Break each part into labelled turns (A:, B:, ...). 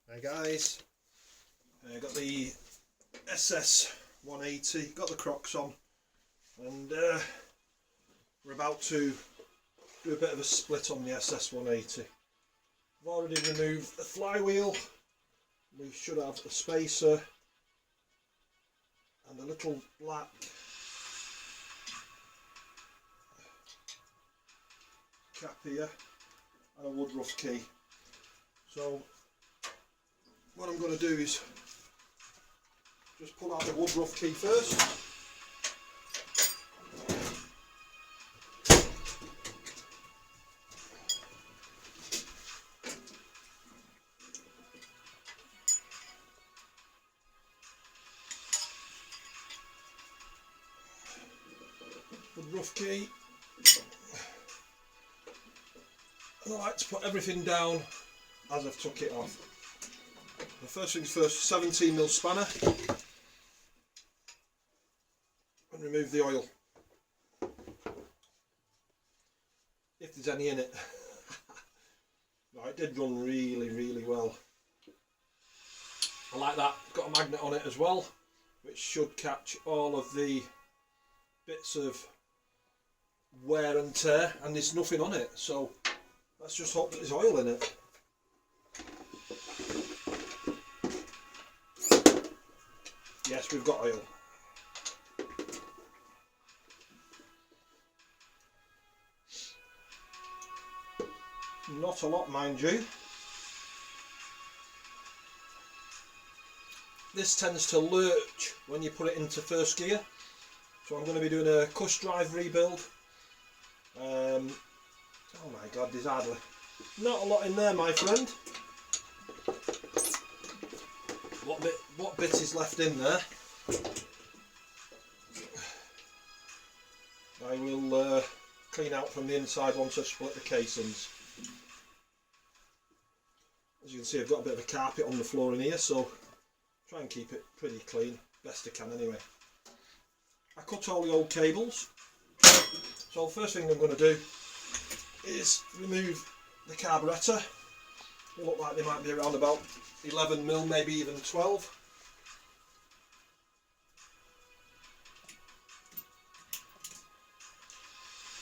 A: Hi guys, got the SS180, got the Crocs on, and we're about to do a bit of a split on the SS180. I've already removed the flywheel. We should have a spacer and a little black cap here and a woodruff key. So what I'm going to do is just pull out the woodruff key first. Woodruff key. And I like to put everything down as I've took it off. The first things first, 17mm spanner, and remove the oil, if there's any in it. Right, it did run really well. I like that. It's got a magnet on it as well, which should catch all of the bits of wear and tear, and there's nothing on it, so let's just hope that there's oil in it. Yes, we've got oil. Not a lot, mind you. This tends to lurch when you put it into first gear, so I'm going to be doing a cush drive rebuild. Oh my god, there's hardly not a lot in there, my friend. What bit is left in there, I will clean out from the inside once I've split the casings. As you can see, I've got a bit of a carpet on the floor in here, so try and keep it pretty clean, best I can anyway. I cut all the old cables, so the first thing I'm going to do is remove the carburettor. They look like they might be around about 11mm, maybe even 12.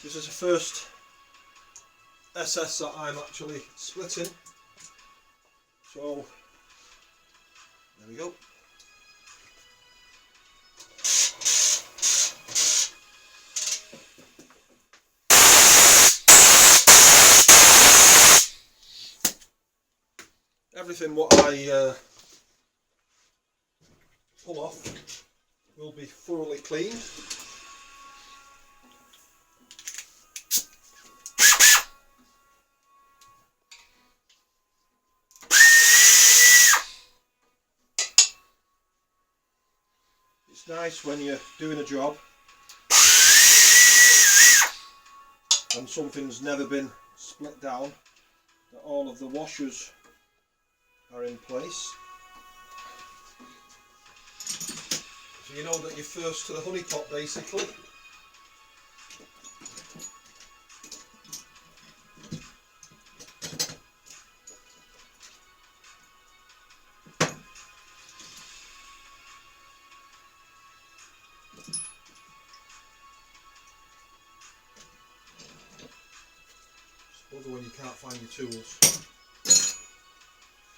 A: This is the first SS that I'm actually splitting, so there we go. Everything what I pull off will be thoroughly cleaned. It's nice when you're doing a job and something's never been split down, that all of the washers are in place. So you know that you're first to the honey pot basically. Suppose when you can't find your tools.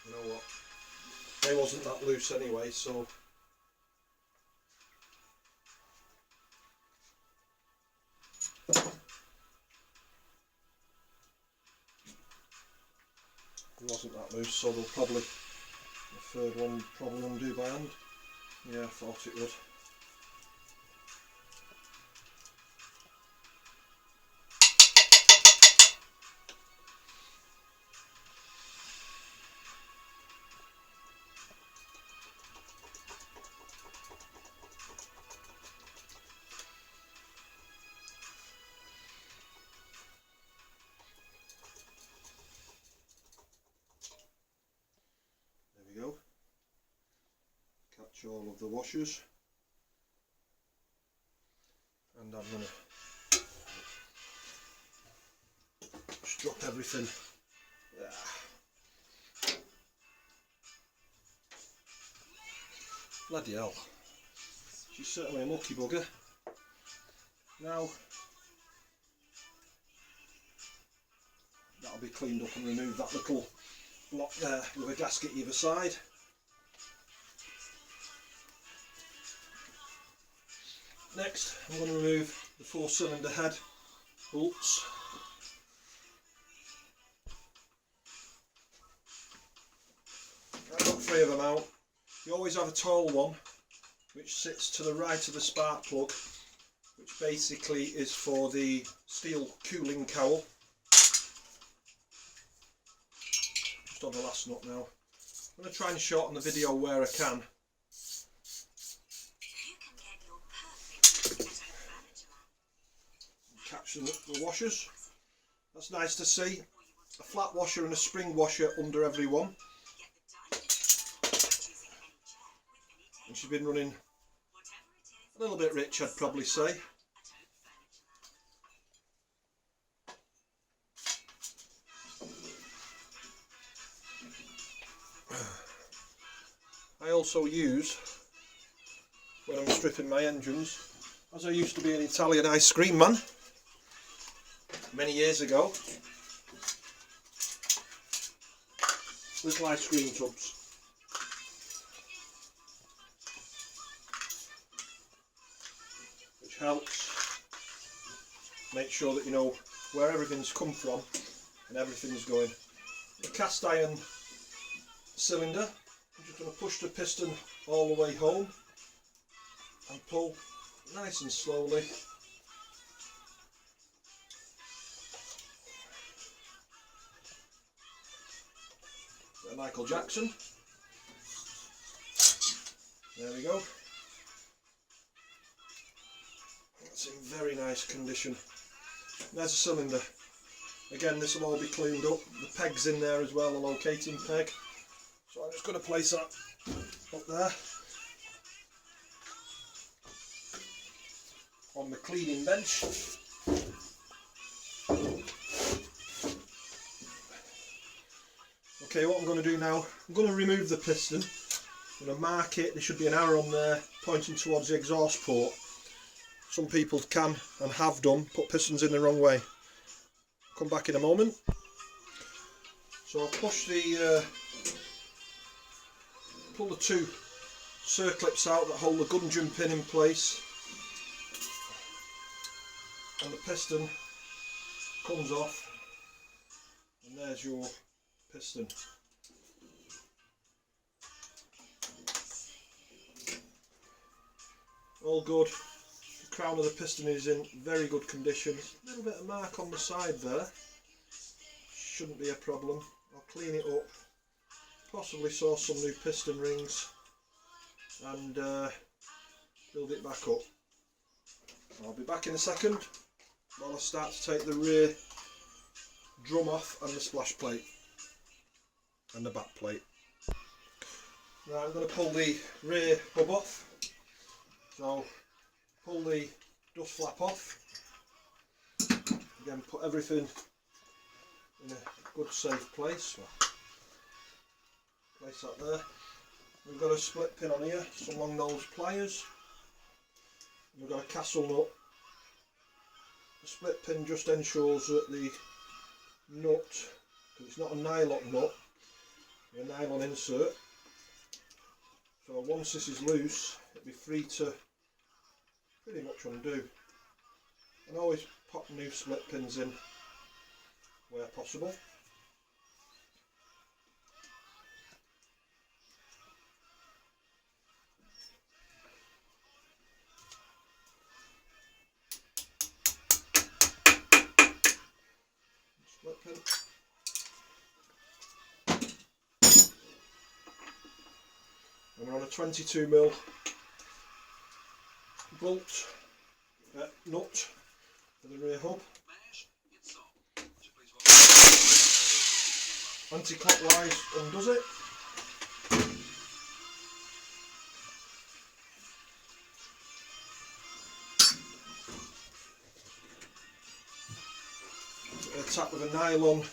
A: You know what? They wasn't that loose anyway, so it wasn't that loose, so they'll probably, the third one probably undo by hand. Yeah, I thought it would. Go. Catch all of the washers, and I'm going to just drop everything. Bloody hell. She's certainly a mucky bugger. Now, that'll be cleaned up and remove that little block there with a gasket either side. Next, I'm going to remove the 4-cylinder head bolts. I've got 3 of them out. You always have a tall one which sits to the right of the spark plug, which basically is for the steel cooling cowl. Just on the last nut now. I'm going to try and shorten the video where I can. Catch the washers. That's nice to see. A flat washer and a spring washer under every one. And she's been running a little bit rich, I'd probably say. I also use, when I'm stripping my engines, as I used to be an Italian ice cream man many years ago, little ice cream tubs. Which helps make sure that you know where everything's come from and everything's going. The cast iron cylinder, I'm just going to push the piston all the way home and pull nice and slowly. Michael Jackson. There we go. That's in very nice condition. There's a cylinder. Again, this will all be cleaned up. The peg's in there as well, the locating peg. So I'm just going to place that up there on the cleaning bench. Okay, what I'm going to do now, I'm going to remove the piston. I'm going to mark it. There should be an arrow on there pointing towards the exhaust port. Some people can and have done put pistons in the wrong way. Come back in a moment. So I'll push the pull the 2 circlips out that hold the gudgeon pin in place, and the piston comes off, and there's your piston. All good. The crown of the piston is in very good condition. A little bit of mark on the side there. Shouldn't be a problem. I'll clean it up. Possibly saw some new piston rings and build it back up. I'll be back in a second while I start to take the rear drum off and the splash plate and the back plate. Now I'm going to pull the rear hub off. So pull the dust flap off. Again, put everything in a good safe place. Place that there. We've got a split pin on here, some long nose pliers. We've got a castle nut. The split pin just ensures that the nut, because it's not a nylon nut, a nylon insert. So once this is loose, it'll be free to pretty much undo. And always pop new split pins in where possible. Split pin. And we're on a 22mm bolt nut for the rear hub. Anti-clockwise undoes it. Tap with a nylon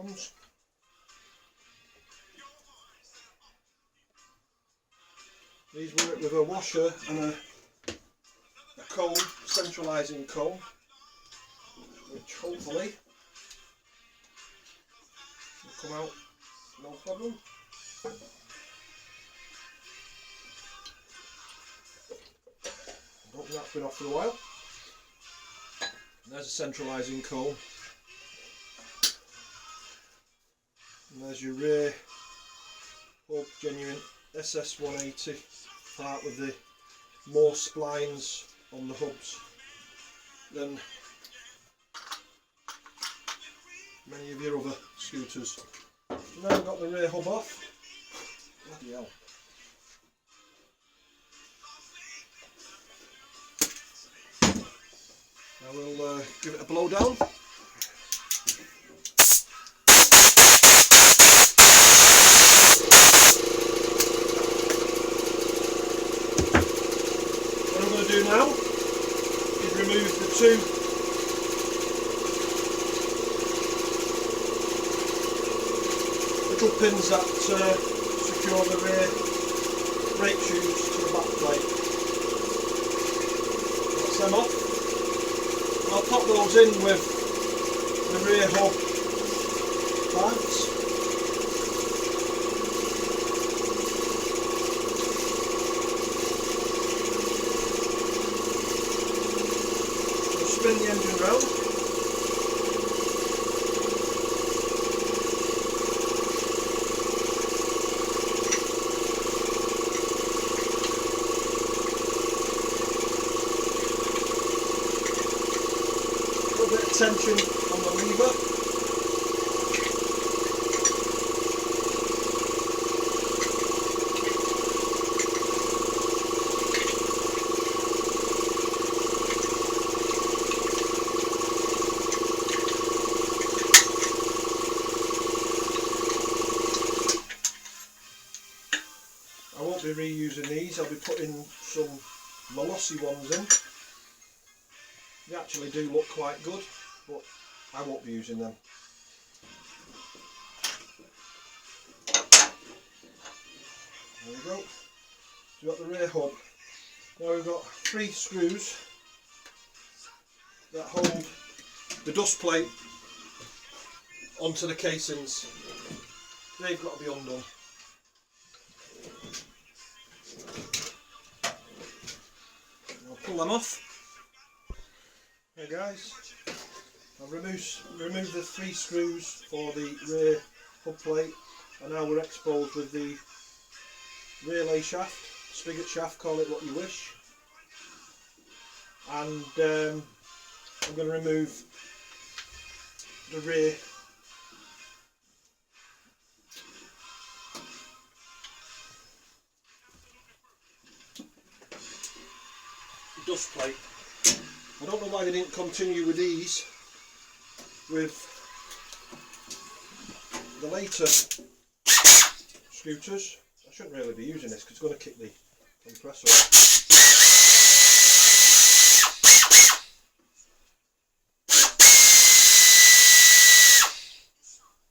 A: ones. These work with a washer and a comb, centralising comb, which hopefully will come out no problem. I don't think that's been off for a while. And there's a centralising comb. And there's your rear hub, genuine SS180 part with the more splines on the hubs than many of your other scooters. Now I've got the rear hub off. Bloody hell. I will give it a blow down. What I'm going to do now is remove the two little pins that secure the rear brake shoes to the back plate. That's them off. I'll pop those in with the rear hub parts. I'll spin the engine round. Tension on the lever. I won't be reusing these, I'll be putting some Molossi ones in. They actually do look quite good, but I won't be using them. There we go. So we've got the rear hub. Now we've got 3 screws that hold the dust plate onto the casings. They've got to be undone. I'll pull them off. Hey guys, I've removed the 3 screws for the rear hub plate, and now we're exposed with the relay shaft, spigot shaft, call it what you wish. And I'm going to remove the rear dust plate. I don't know why they didn't continue with these with the later scooters. I shouldn't really be using this because it's going to kick the compressor.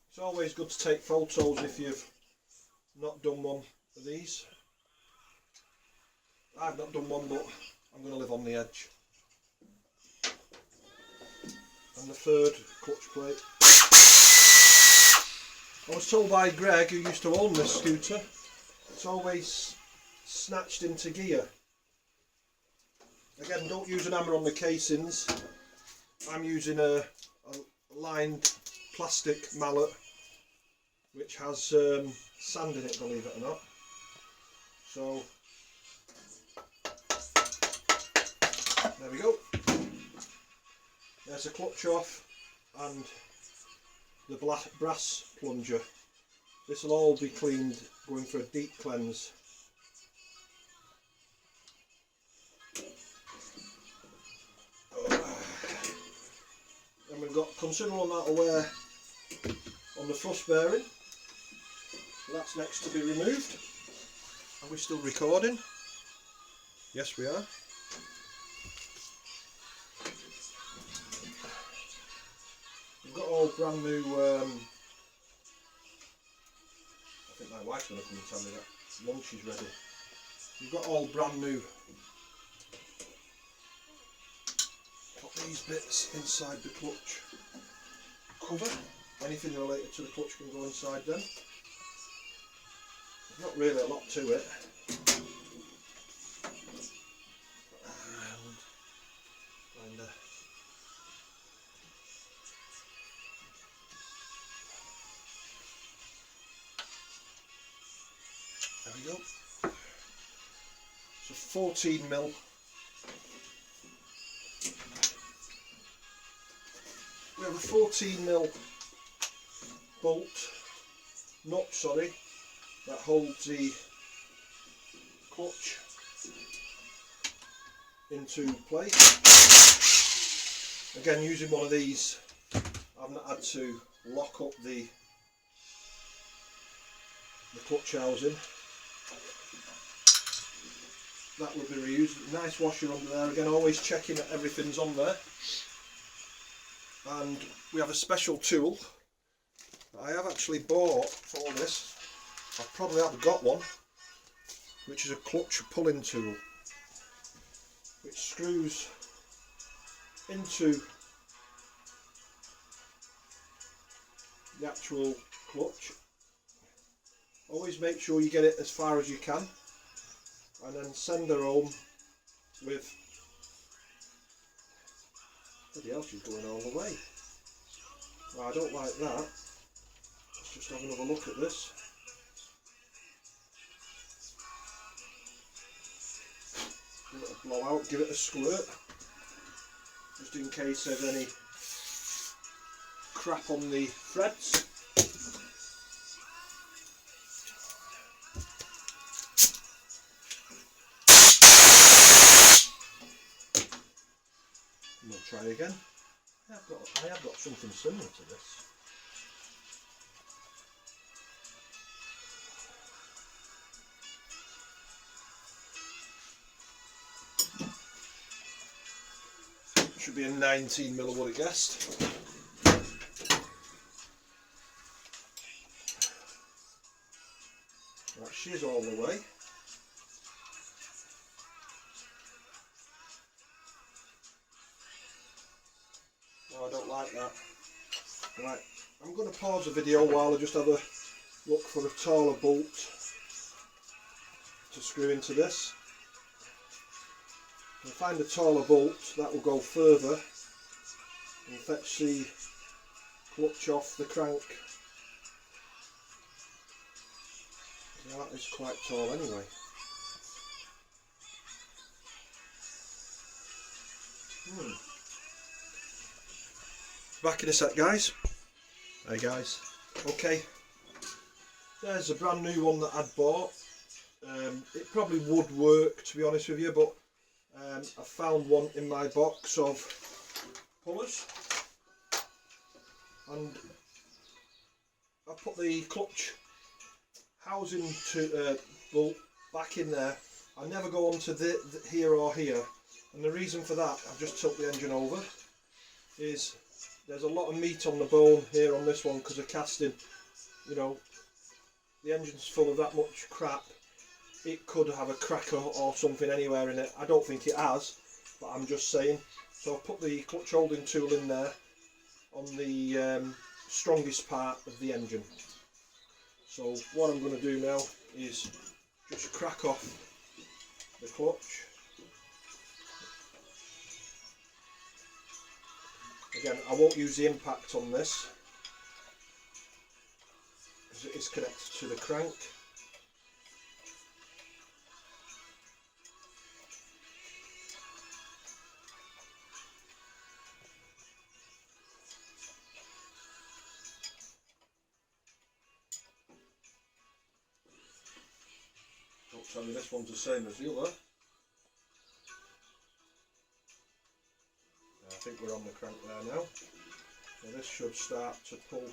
A: It's always good to take photos if you've not done one of these. I've not done one, but I'm going to live on the edge. And the third clutch plate. I was told by Greg, who used to own this scooter, it's always snatched into gear. Again, don't use an hammer on the casings. I'm using a lined plastic mallet which has sand in it, believe it or not. So there we go. There's the clutch off and the brass plunger. This will all be cleaned, going for a deep cleanse. And we've got considerable amount of wear on the thrust bearing. That's next to be removed. Are we still recording? Yes, we are. We've got all brand new My wife's going to come and tell me that lunch is ready. You've got all brand new. Put these bits inside the clutch cover. Anything related to the clutch can go inside them. There's not really a lot to it. And there we go. It's a 14mm. We have a 14mm bolt, nut, sorry, that holds the clutch into place. Again, using one of these, I've not had to lock up the clutch housing. That will be reused. Nice washer under there. Again, always checking that everything's on there. And we have a special tool that I have actually bought for this. I probably haven't got one, which is a clutch pulling tool, which screws into the actual clutch. Always make sure you get it as far as you can, and then send her home with. Bloody hell, she's going all the way. Well, I don't like that. Let's just have another look at this. Give it a blow out, give it a squirt, just in case there's any crap on the threads. And we'll try again. I have got something similar to this. Should be a 19mm, I would have guessed. Right, she's all the way. Oh, I don't like that. Right, I'm going to pause the video while I just have a look for a taller bolt to screw into this. If I find a taller bolt, that will go further and fetch the clutch off the crank. Now that is quite tall anyway. Back in a sec, guys. Hey guys. Okay, there's a brand new one that I'd bought. It probably would work, to be honest with you, but I found one in my box of pullers, and I put the clutch housing to bolt back in there. I never go on to the here or here, and the reason for that, I've just tilt the engine over, is there's a lot of meat on the bone here on this one because of casting. You know, the engine's full of that much crap. It could have a cracker or something anywhere in it. I don't think it has, but I'm just saying. So I've put the clutch holding tool in there on the strongest part of the engine. So what I'm going to do now is just crack off the clutch. Again, I won't use the impact on this because it is connected to the crank. Don't tell me this one's the same as the other. I think we're on the crank there now. So this should start to pull.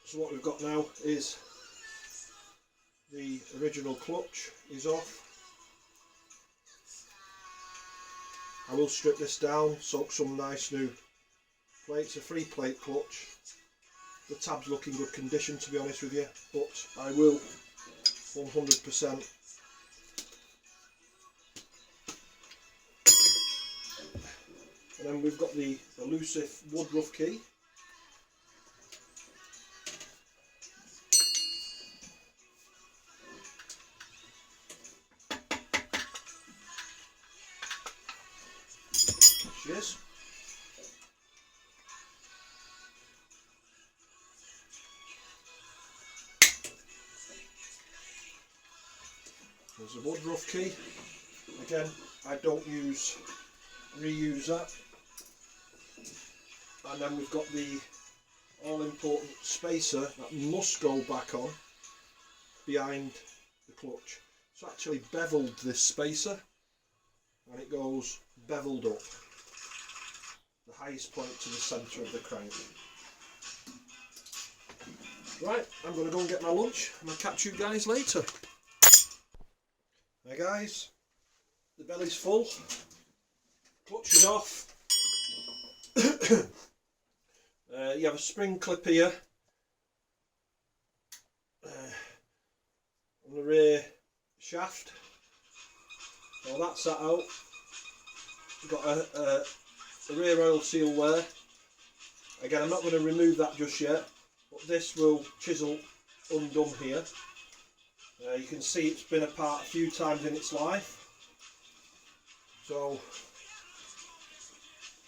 A: So what we've got now is the original clutch is off. I will strip this down, soak some nice new plates, a 3-plate clutch. The tabs look in good condition, to be honest with you, but I will 100%. And then we've got the elusive woodruff key. Cheers. There's a woodruff key. Again, I don't reuse that. And then we've got the all-important spacer that must go back on behind the clutch. It's actually beveled, this spacer, and it goes beveled up, the highest point to the centre of the crank. Right, I'm going to go and get my lunch and I'll catch you guys later. Hey guys, the belly's full, clutch is off. You have a spring clip here on the rear shaft. So that's that out. You've got a rear oil seal there. Again, I'm not going to remove that just yet, but this will chisel undone here. You can see it's been apart a few times in its life. So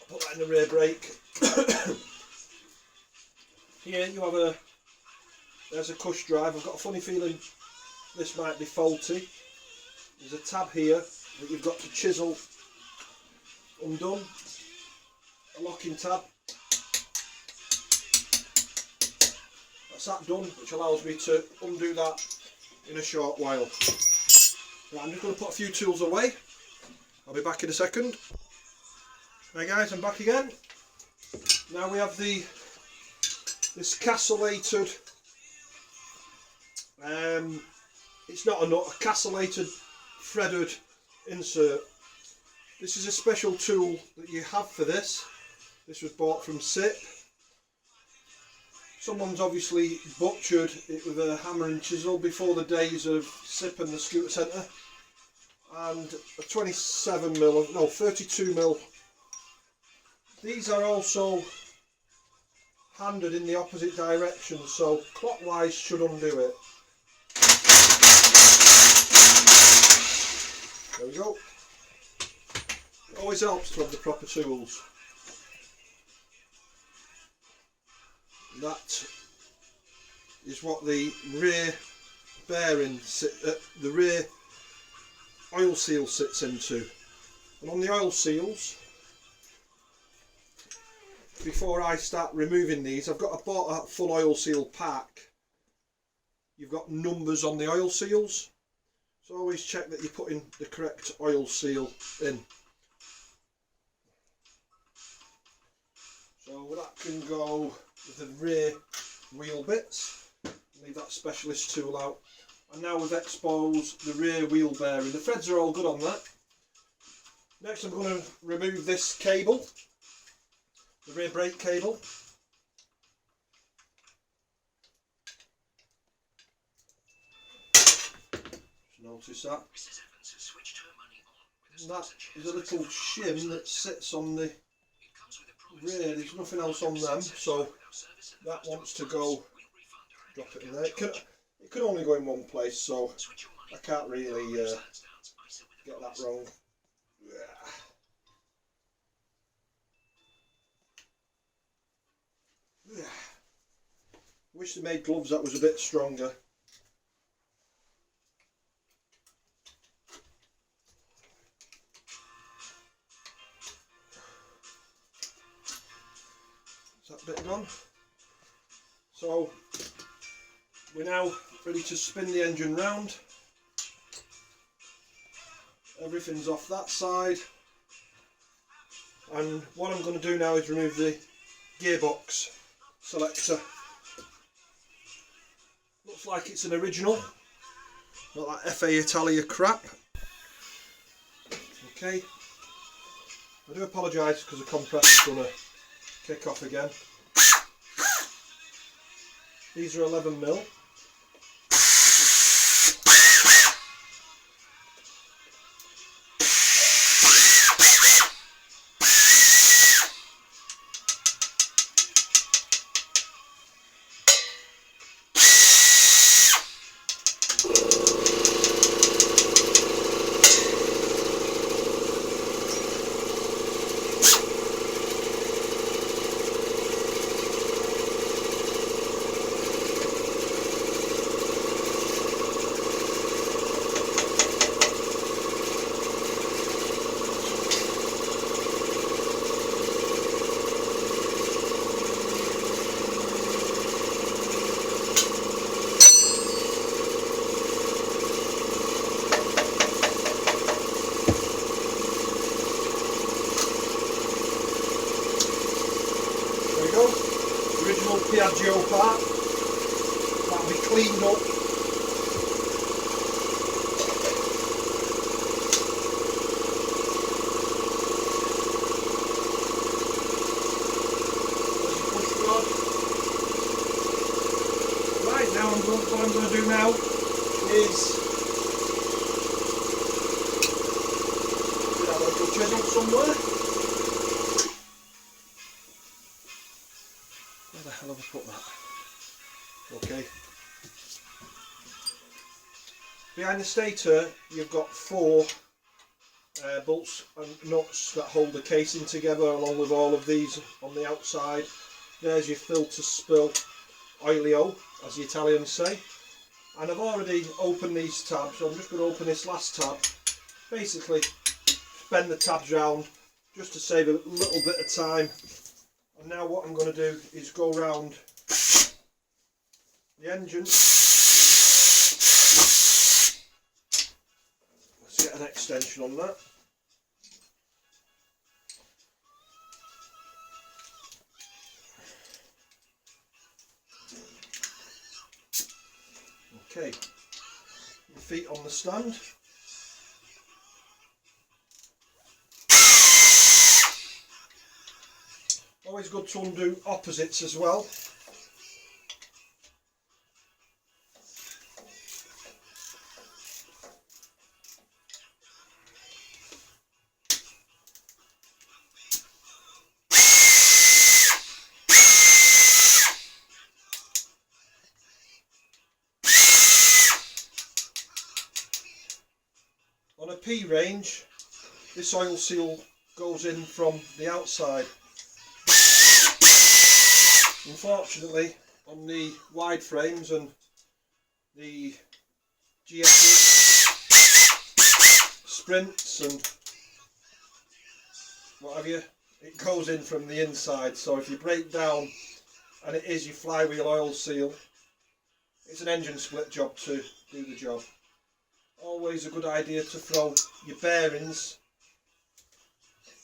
A: I'll put that in the rear brake. Here you have there's a cush drive. I've got a funny feeling this might be faulty. There's a tab here that you've got to chisel undone. A locking tab. That's that done, which allows me to undo that in a short while. Right, I'm just going to put a few tools away. I'll be back in a second. Hey guys, I'm back again. Now we have this castellated, it's not a nut, a castellated threaded insert. This is a special tool that you have for this. This was bought from SIP. Someone's obviously butchered it with a hammer and chisel before the days of SIP and the scooter centre. And a 32mm. These are also handed in the opposite direction, so clockwise should undo it. There we go. It always helps to have the proper tools. That is what the rear bearing, the rear oil seal sits into. And on the oil seals, before I start removing these, I bought a full oil seal pack. You've got numbers on the oil seals, so always check that you're putting the correct oil seal in. So that can go with the rear wheel bits. Leave that specialist tool out. And now we've exposed the rear wheel bearing. The threads are all good on that. Next I'm going to remove this cable, the rear brake cable. Just notice that. And that is a little shim that sits on the rear. There's nothing else on them, so that wants to go. Drop it in there. It can only go in one place, so I can't really get that wrong. Wish they made gloves that was a bit stronger. Is that bit gone? So we're now ready to spin the engine round. Everything's off that side, and what I'm going to do now is remove the gearbox selector. Looks like it's an original, not that FA Italia crap. Okay, I do apologise because the compressor's going to kick off again. These are 11mm. Original Piaggio part, that'll be cleaned up. There's your push rod. Right, now what I'm going to do now is have a little chisel somewhere. Where the hell have I put that? Okay. Behind the stator you've got 4 bolts and nuts that hold the casing together, along with all of these on the outside. There's your filter spill olio, as the Italians say. And I've already opened these tabs, so I'm just going to open this last tab. Basically bend the tabs round just to save a little bit of time. And now what I'm going to do is go round the engine. Let's get an extension on that. Okay, your feet on the stand. Always good to undo opposites as well. On a P range, this oil seal goes in from the outside. Unfortunately, on the wide frames and the GS's, Sprints and what have you, it goes in from the inside. So if you break down and it is your flywheel oil seal, it's an engine split job to do the job. Always a good idea to throw your bearings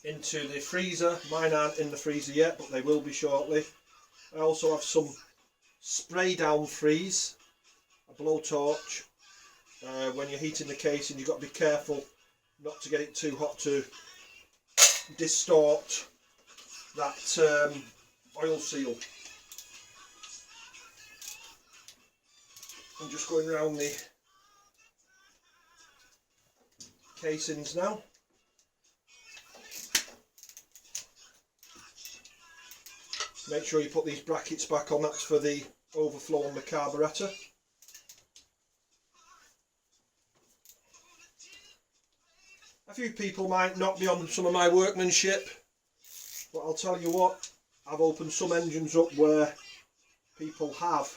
A: into the freezer. Mine aren't in the freezer yet, but they will be shortly. I also have some spray down freeze, a blowtorch. When you're heating the casing, you've got to be careful not to get it too hot to distort that oil seal. I'm just going around the casings now. Make sure you put these brackets back on, that's for the overflow on the carburettor. A few people might not be on some of my workmanship, but I'll tell you what, I've opened some engines up where people have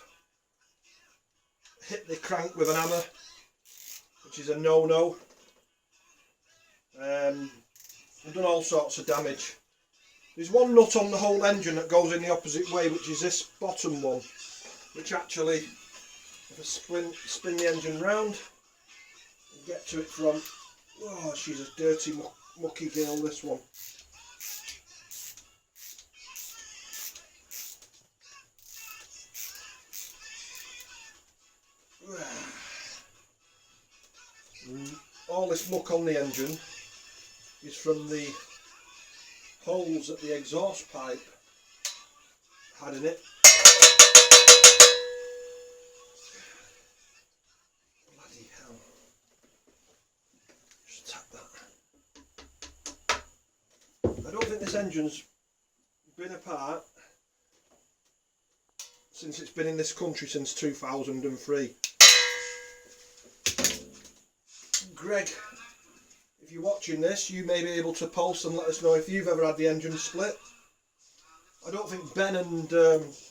A: hit the crank with an hammer, which is a no-no, and done all sorts of damage. There's one nut on the whole engine that goes in the opposite way, which is this bottom one, which actually, if I spin the engine round and get to it from, oh, she's a dirty mucky girl, this one. And all this muck on the engine is from the holes that the exhaust pipe had in it. Bloody hell. Just tap that. I don't think this engine's been apart since it's been in this country since 2003. Greg, if you're watching this, you may be able to post and let us know if you've ever had the engine split. I don't think Ben and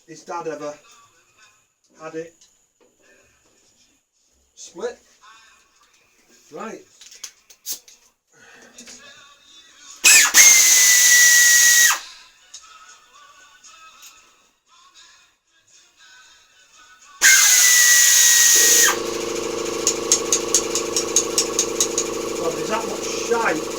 A: his dad ever had it split. Right. God, there's that much shite.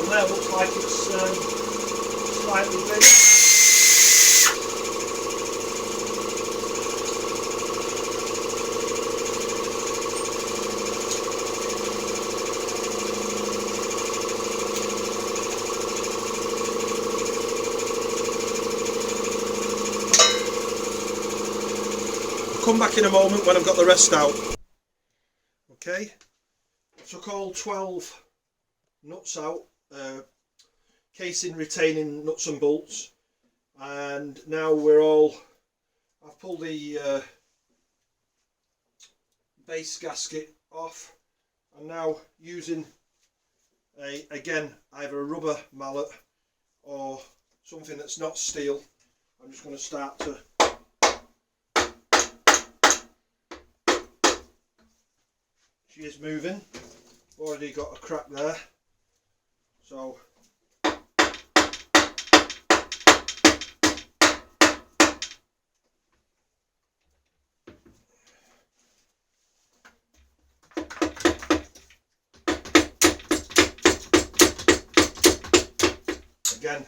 A: There looks like it's slightly bigger. I'll come back in a moment when I've got the rest out. Okay, took all 12 nuts out. Casing retaining nuts and bolts, and now I've pulled the base gasket off, and now using again either a rubber mallet or something that's not steel, I'm just going to start to she is moving. Already got a crack there, so again.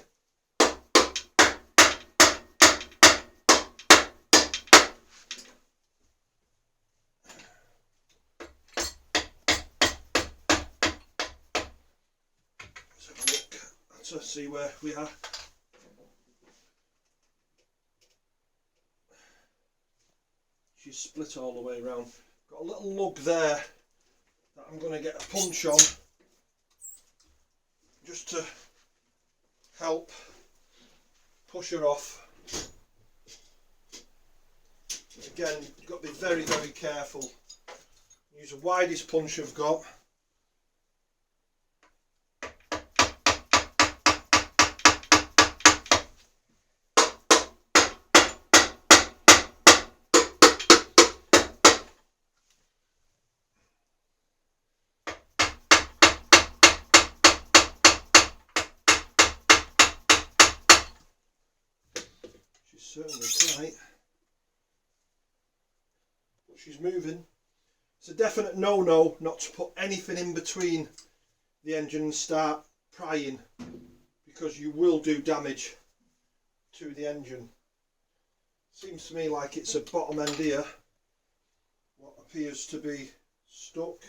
A: Let's have a look to see where we are. She's split all the way around. Got a little lug there that I'm going to get a punch on just to help push her off. Again, you've got to be very, very careful. Use the widest punch I've got. Certainly tight, but she's moving. It's a definite no-no not to put anything in between the engine and start prying, because you will do damage to the engine. Seems to me like it's a bottom end here, what appears to be stuck.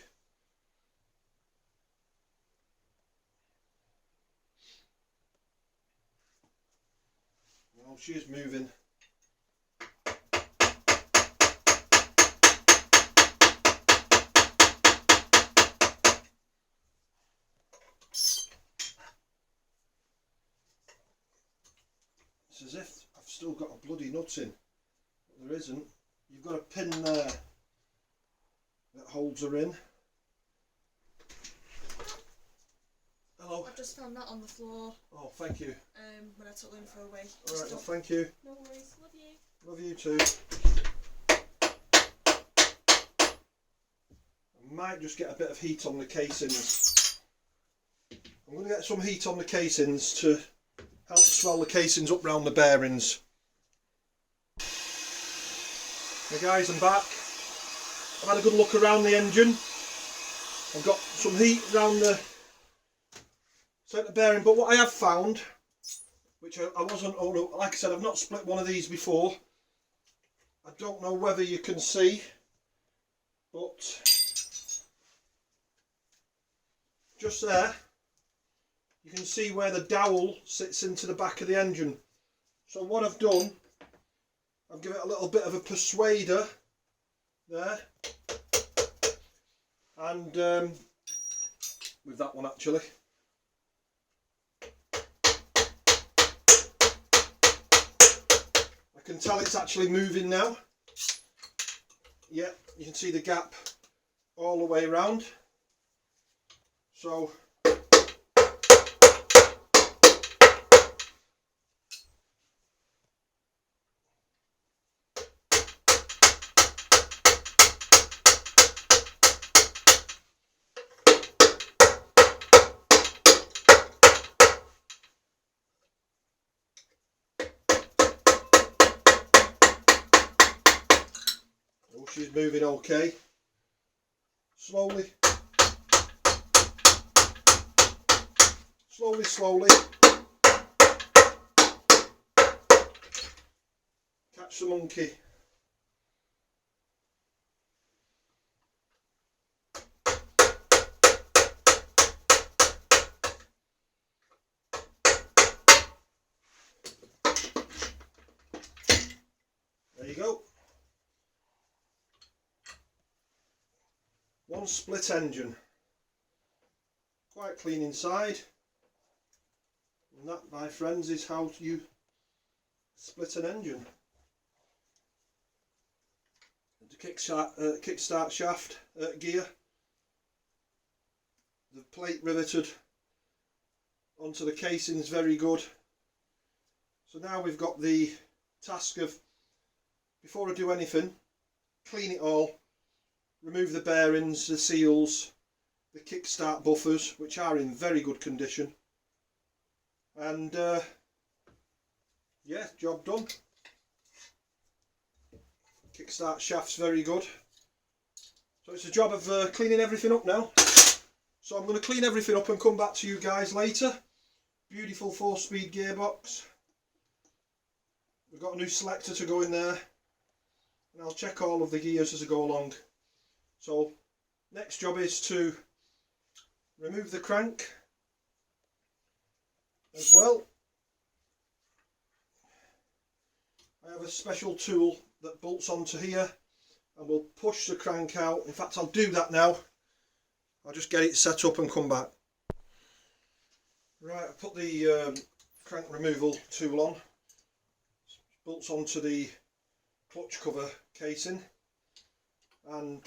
A: Well, she is moving. It's as if I've still got a bloody nut in, but there isn't. You've got a pin there that holds her in. Hello.
B: I've just found that on the floor.
A: Oh, thank you.
B: When I took the info away.
A: Alright, well, thank you.
B: No worries. Love you.
A: Love you too. Might just get a bit of heat on the casings. I'm going to get some heat on the casings to help swell the casings up round the bearings. Hey guys, I'm back. I've had a good look around the engine. I've got some heat around the centre bearing, but what I have found, which I wasn't, like I said, I've not split one of these before. I don't know whether you can see, but just there, you can see where the dowel sits into the back of the engine. So what I've done, I've given it a little bit of a persuader there, and with that one actually. I can tell it's actually moving now. Yeah, you can see the gap all the way around. So she's moving okay. Slowly. Slowly. Catch the monkey. There you go. One split engine. Quite clean inside. And that, my friends, is how you split an engine. The kickstart shaft gear. The plate riveted onto the casing is very good. So now we've got the task of, before I do anything, clean it all, remove the bearings, the seals, the kickstart buffers, which are in very good condition, and yeah, job done. Kickstart shaft's very good. So it's a job of cleaning everything up now. So I'm going to clean everything up and come back to you guys later. Beautiful 4-speed gearbox. We've got a new selector to go in there, and I'll check all of the gears as I go along. So next job is to remove the crank as well. I have a special tool that bolts onto here and will push the crank out. In fact, I'll do that now. I'll just get it set up and come back. Right, I put the crank removal tool on. Bolts onto the clutch cover casing, and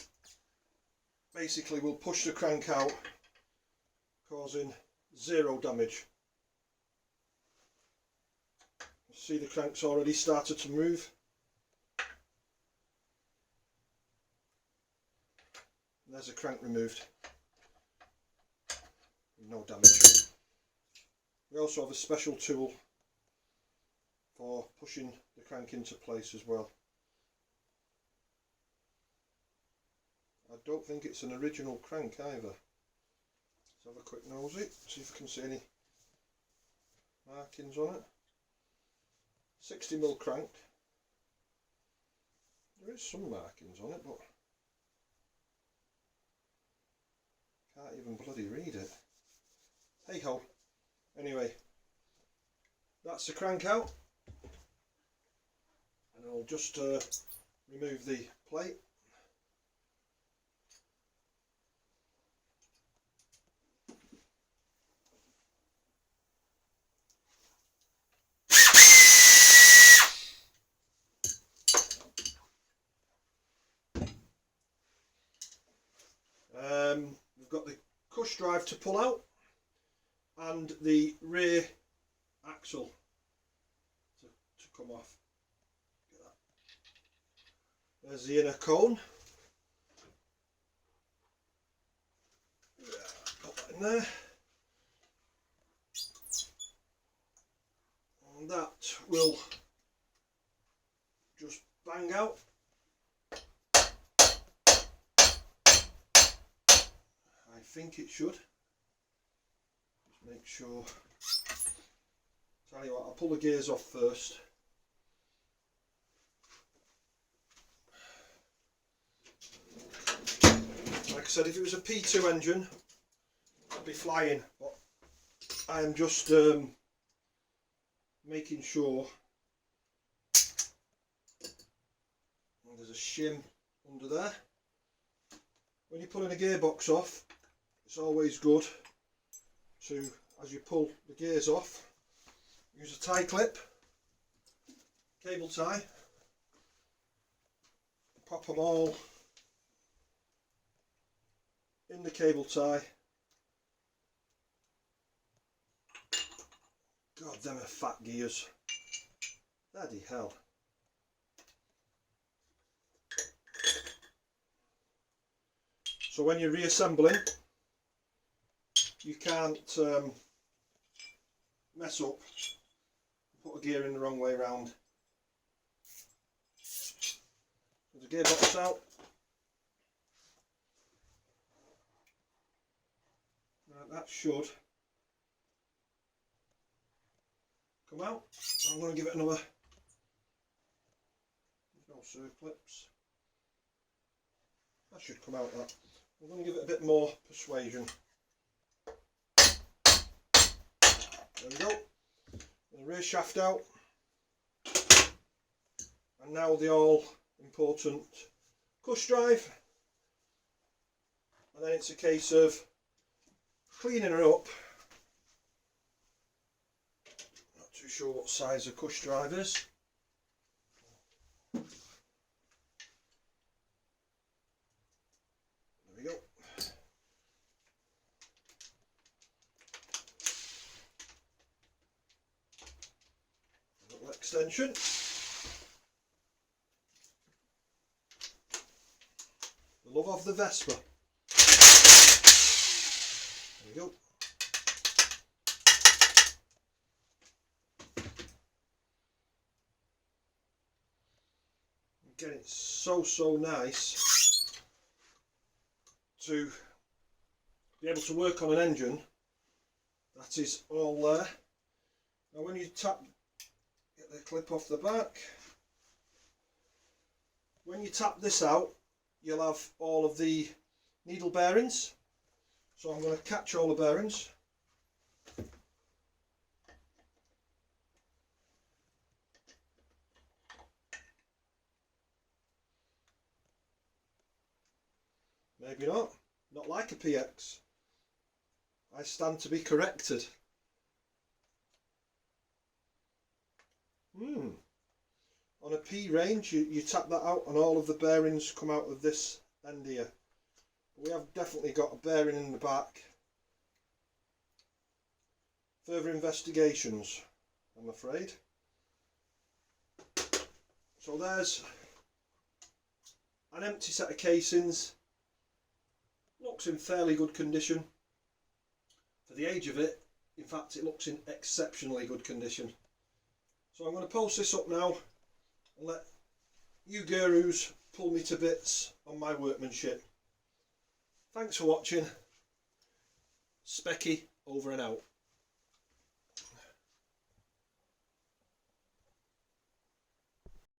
A: basically we'll push the crank out, causing zero damage. See, the crank's already started to move. And there's the crank removed. No damage. We also have a special tool for pushing the crank into place as well. I don't think it's an original crank either. Let's have a quick nosy, see if I can see any markings on it. 60mm crank. There is some markings on it, but can't even bloody read it. Hey ho. Anyway, that's the crank out, and I'll just remove the plate. We've got the cush drive to pull out and the rear axle to come off. Get that. There's the inner cone. there. And that will just bang out. I think it should. Just make sure. Tell you what, I'll pull the gears off first. Like I said, if it was a P2 engine, I'd be flying, but I am just making sure. And there's a shim under there. When you're pulling a gearbox off, it's always good to, as you pull the gears off, use a tie clip, cable tie, pop them all in the cable tie. God, them are fat gears. Bloody hell. So when you're reassembling, you can't mess up, put a gear in the wrong way round. Put the gearbox out. Right, that should come out. I'm going to give it another. There's no circlips. That should come out. That. I'm going to give it a bit more persuasion. There we go. The rear shaft out. And now the all important cush drive. And then it's a case of cleaning her up. Not too sure what size the cush drive is. There we go. A little extension. The love of the Vespa. There we go. Again, it's so nice to be able to work on an engine that is all there. Now when you tap, get the clip off the back, when you tap this out, you'll have all of the needle bearings. So I'm going to catch all the bearings. Maybe not like a PX. I stand to be corrected. On a P range, you tap that out and all of the bearings come out of this end here. We have definitely got a bearing in the back. Further investigations, I'm afraid. So there's an empty set of casings. Looks in fairly good condition. For the age of it, in fact, it looks in exceptionally good condition. So I'm going to post this up now and let you gurus pull me to bits on my workmanship. Thanks for watching. Specky over and out.